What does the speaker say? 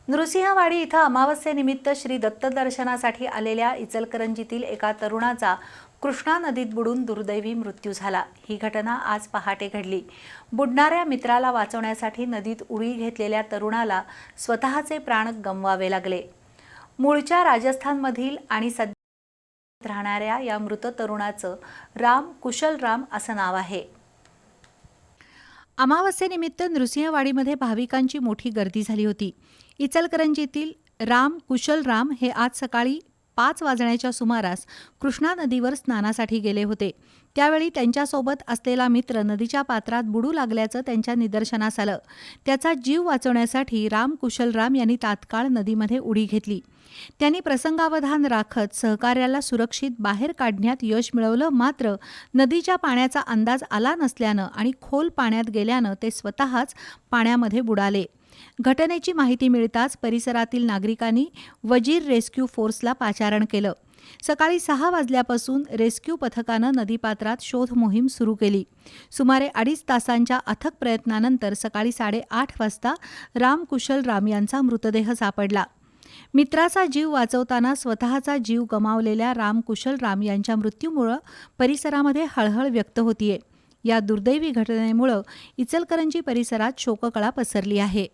नृसिंहवाडी इथं अमावस्येनिमित्त श्री दत्त दर्शनासाठी आलेल्या इचलकरंजीतील एका तरुणाचा कृष्णा नदीत बुडून दुर्दैवी मृत्यू झाला। ही घटना आज पहाटे घडली। बुडणाऱ्या मित्राला वाचवण्यासाठी नदीत उडी घेतलेल्या तरुणाला स्वतःचे प्राण गमवावे लागले। मूळच्या राजस्थानमधील आणि सध्या राहणाऱ्या या मृत तरुणाचं राम कुशल राम असं नाव आहे। अमावस्येनिमित्त नृसिंहवाडीमध्ये भाविकांची मोठी गर्दी झाली होती। इचलकरंजीतील राम कुशल राम हे आज सकाळी 5 वाजण्याच्या सुमारास कृष्णा नदीवर स्नानासाठी गेले होते। त्यावेळी त्यांच्यासोबत असलेला मित्र नदीच्या पात्रात बुडू लागल्याचं त्यांच्या निदर्शनास आलं। त्याचा जीव वाचवण्यासाठी राम कुशल राम यांनी तात्काळ नदीमध्ये उडी घेतली। त्यांनी प्रसंगावधान राखत सहकार्याला सुरक्षित बाहेर काढण्यात यश मिळवलं, मात्र नदीच्या पाण्याचा अंदाज आला नसल्यानं आणि खोल पाण्यात गेल्यानं ते स्वतःच पाण्यामध्ये बुडाले। घटनेची माहिती मिळताच परिसरातील नागरिकांनी वजीर रेस्क्यू फोर्सला पाचारण केलं। सकाळी 6 वाजल्यापासून रेस्क्यू पथकानं नदीपात्रात शोध मोहीम सुरू केली। सुमारे 2.5 तासांच्या अथक प्रयत्नानंतर सकाळी 8:30 वाजता राम कुशल राम यांचा मृतदेह सापडला। मित्राचा जीव वाचवताना स्वतःचा जीव गमावलेल्या राम कुशल राम यांच्या मृत्यूमुळे परिसरामध्ये हळहळ व्यक्त होतीये। या दुर्दैवी घटनेमुळे इचलकरंजी परिसरात शोककळा पसरली आहे।